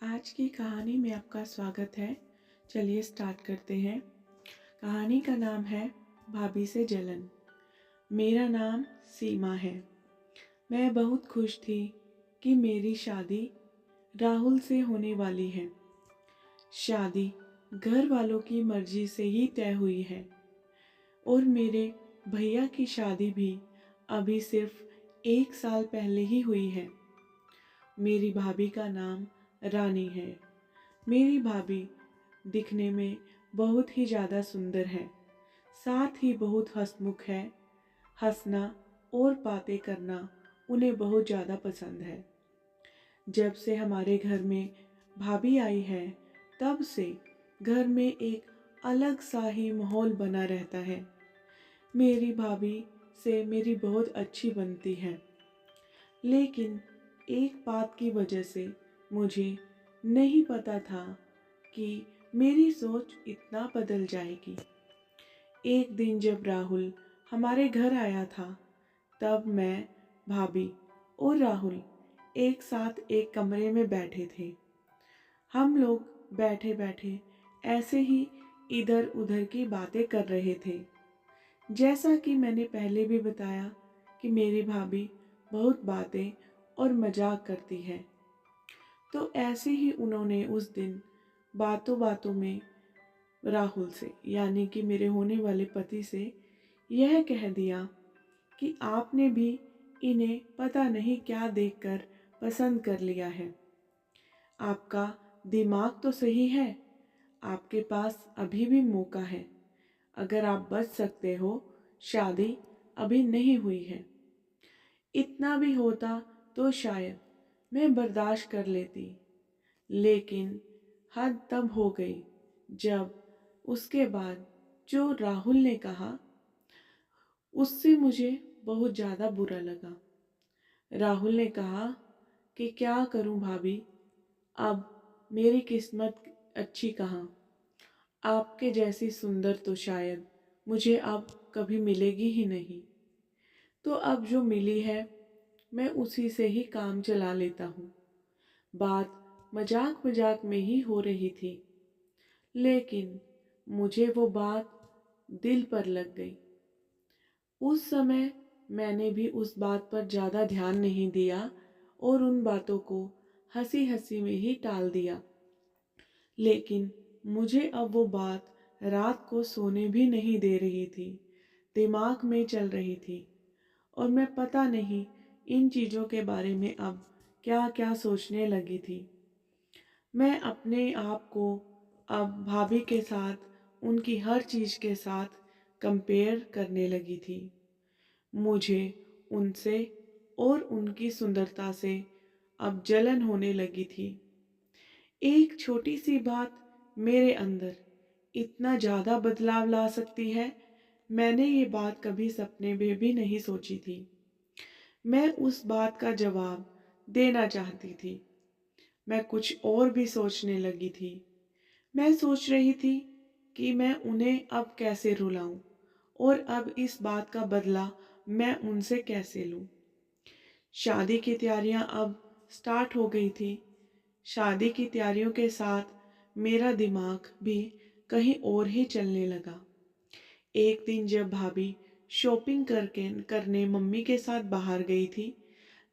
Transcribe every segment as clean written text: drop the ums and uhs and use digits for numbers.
आज की कहानी में आपका स्वागत है। चलिए स्टार्ट करते हैं। कहानी का नाम है भाभी से जलन। मेरा नाम सीमा है। मैं बहुत खुश थी कि मेरी शादी राहुल से होने वाली है। शादी घर वालों की मर्जी से ही तय हुई है और मेरे भैया की शादी भी अभी सिर्फ 1 साल पहले ही हुई है। मेरी भाभी का नाम रानी है। मेरी भाभी दिखने में बहुत ही ज़्यादा सुंदर है, साथ ही बहुत हंसमुख है। हंसना और बातें करना उन्हें बहुत ज़्यादा पसंद है। जब से हमारे घर में भाभी आई है, तब से घर में एक अलग सा ही माहौल बना रहता है। मेरी भाभी से मेरी बहुत अच्छी बनती है, लेकिन एक बात की वजह से मुझे नहीं पता था कि मेरी सोच इतना बदल जाएगी। एक दिन जब राहुल हमारे घर आया था, तब मैं, भाभी और राहुल एक साथ एक कमरे में बैठे थे। हम लोग बैठे बैठे ऐसे ही इधर उधर की बातें कर रहे थे। जैसा कि मैंने पहले भी बताया कि मेरी भाभी बहुत बातें और मजाक करती है, तो ऐसे ही उन्होंने उस दिन बातों बातों में राहुल से, यानी कि मेरे होने वाले पति से, यह कह दिया कि आपने भी इन्हें पता नहीं क्या देखकर पसंद कर लिया है। आपका दिमाग तो सही है, आपके पास अभी भी मौका है। अगर आप बच सकते हो, शादी अभी नहीं हुई है। इतना भी होता तो शायद मैं बर्दाश्त कर लेती, लेकिन हद तब हो गई जब उसके बाद जो राहुल ने कहा, उससे मुझे बहुत ज़्यादा बुरा लगा। राहुल ने कहा कि क्या करूं भाभी, अब मेरी किस्मत अच्छी कहाँ। आपके जैसी सुंदर तो शायद मुझे अब कभी मिलेगी ही नहीं। तो अब जो मिली है, मैं उसी से ही काम चला लेता हूँ। बात मजाक मजाक में ही हो रही थी, लेकिन मुझे वो बात दिल पर लग गई। उस समय मैंने भी उस बात पर ज़्यादा ध्यान नहीं दिया और उन बातों को हंसी हंसी में ही टाल दिया। लेकिन मुझे अब वो बात रात को सोने भी नहीं दे रही थी, दिमाग में चल रही थी, और मैं पता नहीं इन चीज़ों के बारे में अब क्या क्या सोचने लगी थी। मैं अपने आप को अब भाभी के साथ, उनकी हर चीज़ के साथ कंपेयर करने लगी थी। मुझे उनसे और उनकी सुंदरता से अब जलन होने लगी थी। एक छोटी सी बात मेरे अंदर इतना ज़्यादा बदलाव ला सकती है, मैंने ये बात कभी सपने में भी नहीं सोची थी। मैं उस बात का जवाब देना चाहती थी। मैं कुछ और भी सोचने लगी थी। मैं सोच रही थी कि मैं उन्हें अब कैसे रुलाऊं और अब इस बात का बदला मैं उनसे कैसे लूं। शादी की तैयारियां अब स्टार्ट हो गई थी। शादी की तैयारियों के साथ मेरा दिमाग भी कहीं और ही चलने लगा। एक दिन जब भाभी शॉपिंग करके करने मम्मी के साथ बाहर गई थी,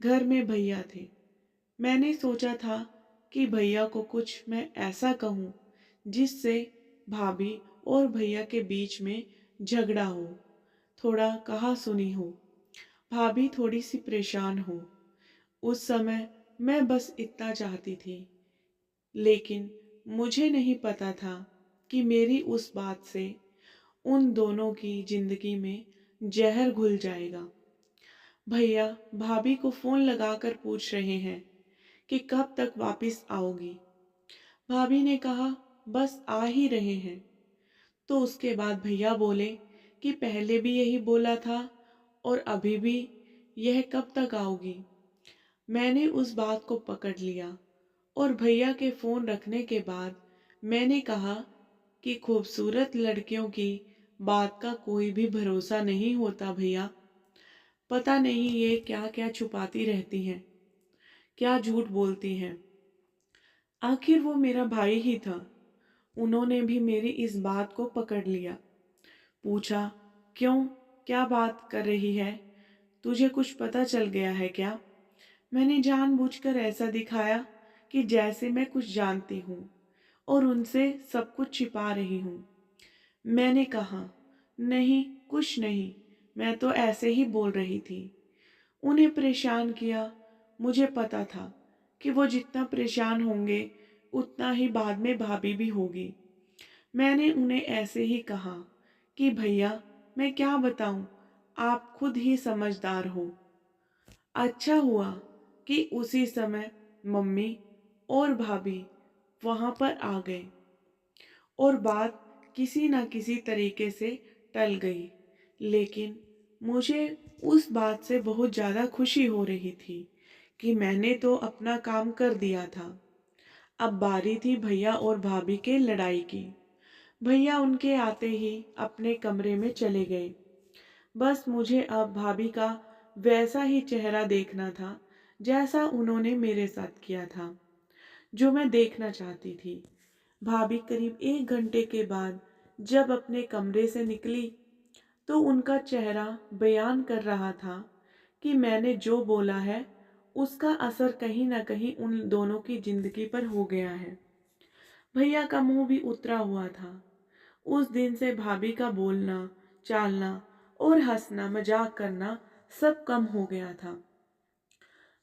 घर में भैया थे। मैंने सोचा था कि भैया को कुछ मैं ऐसा कहूँ जिससे भाभी और भैया के बीच में झगड़ा हो, थोड़ा कहा सुनी हो, भाभी थोड़ी सी परेशान हो। उस समय मैं बस इतना चाहती थी, लेकिन मुझे नहीं पता था कि मेरी उस बात से उन दोनों की जिंदगी में जहर घुल जाएगा। भैया भाभी को फोन लगाकर पूछ रहे हैं कि कब तक वापस आओगी। भाभी ने कहा बस आ ही रहे हैं। तो उसके बाद भैया बोले कि पहले भी यही बोला था और अभी भी, यह कब तक आओगी। मैंने उस बात को पकड़ लिया और भैया के फोन रखने के बाद मैंने कहा कि खूबसूरत लड़कियों की बात का कोई भी भरोसा नहीं होता भैया। पता नहीं ये क्या क्या छुपाती रहती हैं, क्या झूठ बोलती हैं। आखिर वो मेरा भाई ही था। उन्होंने भी मेरी इस बात को पकड़ लिया। पूछा, क्यों, क्या बात कर रही है? तुझे कुछ पता चल गया है क्या? मैंने जानबूझकर ऐसा दिखाया कि जैसे मैं कुछ जानती हूँ और उनसे सब कुछ छिपा रही हूँ। मैंने कहा, नहीं, कुछ नहीं, मैं तो ऐसे ही बोल रही थी। उन्हें परेशान किया। मुझे पता था कि वो जितना परेशान होंगे उतना ही बाद में भाभी भी होगी। मैंने उन्हें ऐसे ही कहा कि भैया, मैं क्या बताऊं, आप खुद ही समझदार हो। अच्छा हुआ कि उसी समय मम्मी और भाभी वहां पर आ गए और बात किसी न किसी तरीके से टल गई। लेकिन मुझे उस बात से बहुत ज़्यादा खुशी हो रही थी कि मैंने तो अपना काम कर दिया था। अब बारी थी भैया और भाभी के लड़ाई की। भैया उनके आते ही अपने कमरे में चले गए। बस मुझे अब भाभी का वैसा ही चेहरा देखना था जैसा उन्होंने मेरे साथ किया था, जो मैं देखना चाहती थी। भाभी करीब 1 घंटे के बाद जब अपने कमरे से निकली तो उनका चेहरा बयान कर रहा था कि मैंने जो बोला है उसका असर कहीं ना कहीं उन दोनों की जिंदगी पर हो गया है। भैया का मुंह भी उतरा हुआ था। उस दिन से भाभी का बोलना, चालना और हंसना मजाक करना सब कम हो गया था।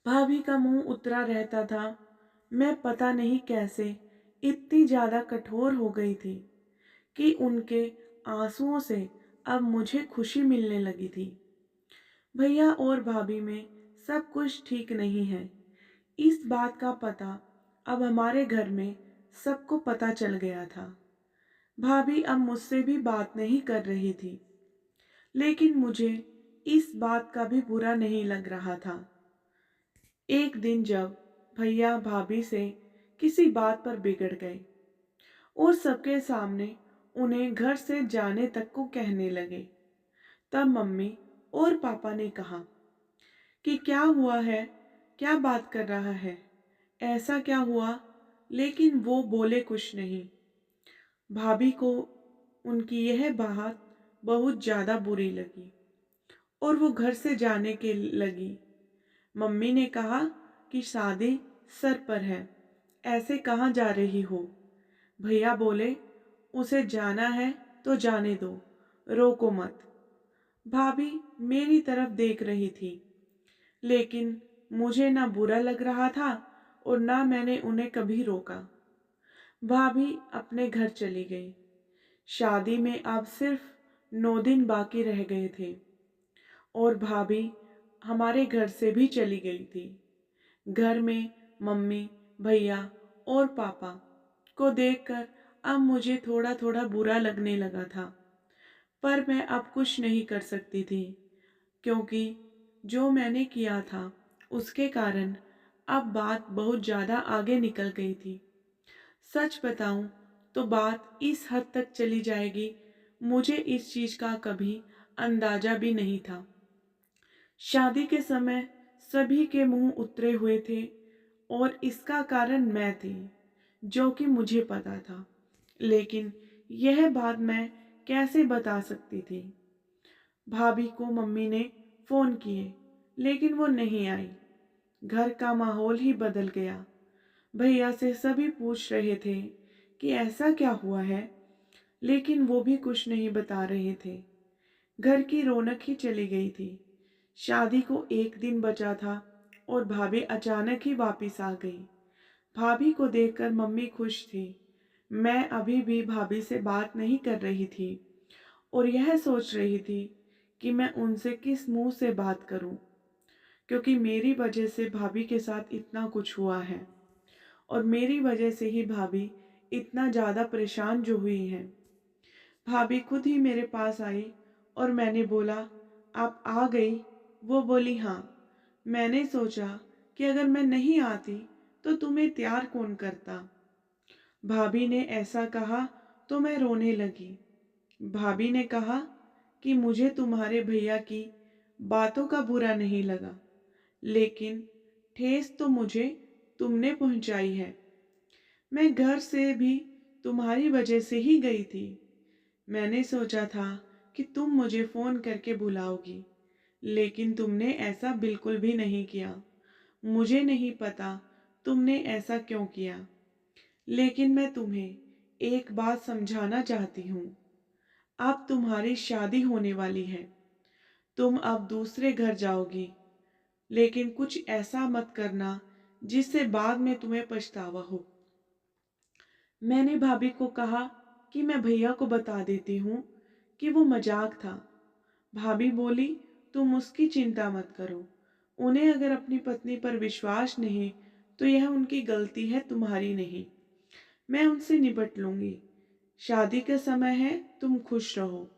भाभी का मुंह उतरा रहता था। मैं पता नहीं कैसे इतनी ज्यादा कठोर हो गई थी कि उनके आंसुओं से अब मुझे खुशी मिलने लगी थी। भैया और भाभी में सब कुछ ठीक नहीं है। इस बात का पता अब हमारे घर में सबको पता चल गया था। भाभी अब मुझसे भी बात नहीं कर रही थी, लेकिन मुझे इस बात का भी बुरा नहीं लग रहा था। एक दिन जब भैया भाभी से किसी बात पर बिगड़ गए और सबके सामने उन्हें घर से जाने तक को कहने लगे, तब मम्मी और पापा ने कहा कि क्या हुआ है, क्या बात कर रहा है, ऐसा क्या हुआ? लेकिन वो बोले कुछ नहीं। भाभी को उनकी यह बात बहुत ज़्यादा बुरी लगी और वो घर से जाने के लगी। मम्मी ने कहा कि शादी सर पर है, ऐसे कहाँ जा रही हो? भैया बोले, उसे जाना है तो जाने दो, रोको मत। भाभी मेरी तरफ देख रही थी, लेकिन मुझे ना बुरा लग रहा था और ना मैंने उन्हें कभी रोका। भाभी अपने घर चली गई। शादी में अब सिर्फ 9 दिन बाकी रह गए थे और भाभी हमारे घर से भी चली गई थी। घर में मम्मी, भैया और पापा को देखकर अब मुझे थोड़ा थोड़ा बुरा लगने लगा था, पर मैं अब कुछ नहीं कर सकती थी, क्योंकि जो मैंने किया था उसके कारण अब बात बहुत ज़्यादा आगे निकल गई थी। सच बताऊं तो बात इस हद तक चली जाएगी, मुझे इस चीज़ का कभी अंदाजा भी नहीं था। शादी के समय सभी के मुंह उतरे हुए थे और इसका कारण मैं थी, जो कि मुझे पता था। लेकिन यह बात मैं कैसे बता सकती थी? भाभी को मम्मी ने फोन किए, लेकिन वो नहीं आई। घर का माहौल ही बदल गया। भैया से सभी पूछ रहे थे कि ऐसा क्या हुआ है, लेकिन वो भी कुछ नहीं बता रहे थे। घर की रौनक ही चली गई थी। शादी को 1 दिन बचा था और भाभी अचानक ही वापस आ गई। भाभी को देखकर मम्मी खुश थी। मैं अभी भी भाभी से बात नहीं कर रही थी और यह सोच रही थी कि मैं उनसे किस मुंह से बात करूं, क्योंकि मेरी वजह से भाभी के साथ इतना कुछ हुआ है और मेरी वजह से ही भाभी इतना ज़्यादा परेशान जो हुई है। भाभी खुद ही मेरे पास आई और मैंने बोला, आप आ गई? वो बोली, हाँ। मैंने सोचा कि अगर मैं नहीं आती तो तुम्हें तैयार कौन करता। भाभी ने ऐसा कहा तो मैं रोने लगी। भाभी ने कहा कि मुझे तुम्हारे भैया की बातों का बुरा नहीं लगा, लेकिन ठेस तो मुझे तुमने पहुंचाई है। मैं घर से भी तुम्हारी वजह से ही गई थी। मैंने सोचा था कि तुम मुझे फ़ोन करके बुलाओगी, लेकिन तुमने ऐसा बिल्कुल भी नहीं किया। मुझे नहीं पता तुमने ऐसा क्यों किया, लेकिन मैं तुम्हें एक बात समझाना चाहती हूँ। अब तुम्हारी शादी होने वाली है, तुम अब दूसरे घर जाओगी, लेकिन कुछ ऐसा मत करना जिससे बाद में तुम्हें पछतावा हो। मैंने भाभी को कहा कि मैं भैया को बता देती हूँ कि वो मजाक था। भाभी बोली, तुम उसकी चिंता मत करो। उन्हें अगर अपनी पत्नी पर विश्वास नहीं तो यह उनकी गलती है, तुम्हारी नहीं। मैं उनसे निपट लूंगी। शादी का समय है, तुम खुश रहो।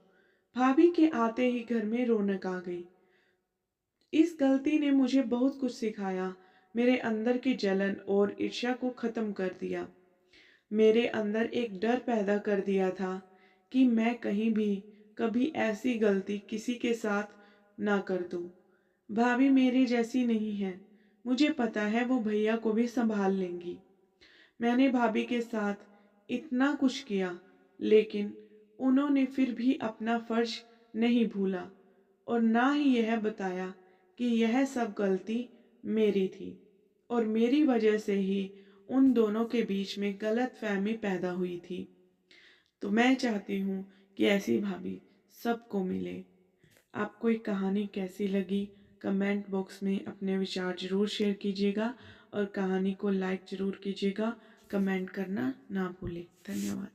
भाभी के आते ही घर में रौनक आ गई। इस गलती ने मुझे बहुत कुछ सिखाया। मेरे अंदर की जलन और ईर्ष्या को खत्म कर दिया। मेरे अंदर एक डर पैदा कर दिया था कि मैं कहीं भी कभी ऐसी गलती किसी के साथ ना कर दूं। भाभी मेरी जैसी नहीं है, मुझे पता है वो भैया को भी संभाल लेंगी। मैंने भाभी के साथ इतना कुछ किया, लेकिन उन्होंने फिर भी अपना फर्ज नहीं भूला और ना ही यह बताया कि यह सब गलती मेरी थी और मेरी वजह से ही उन दोनों के बीच में गलतफहमी पैदा हुई थी। तो मैं चाहती हूँ कि ऐसी भाभी सबको मिले। आपको ये कहानी कैसी लगी, कमेंट बॉक्स में अपने विचार ज़रूर शेयर कीजिएगा और कहानी को लाइक ज़रूर कीजिएगा। कमेंट करना ना भूलें। धन्यवाद।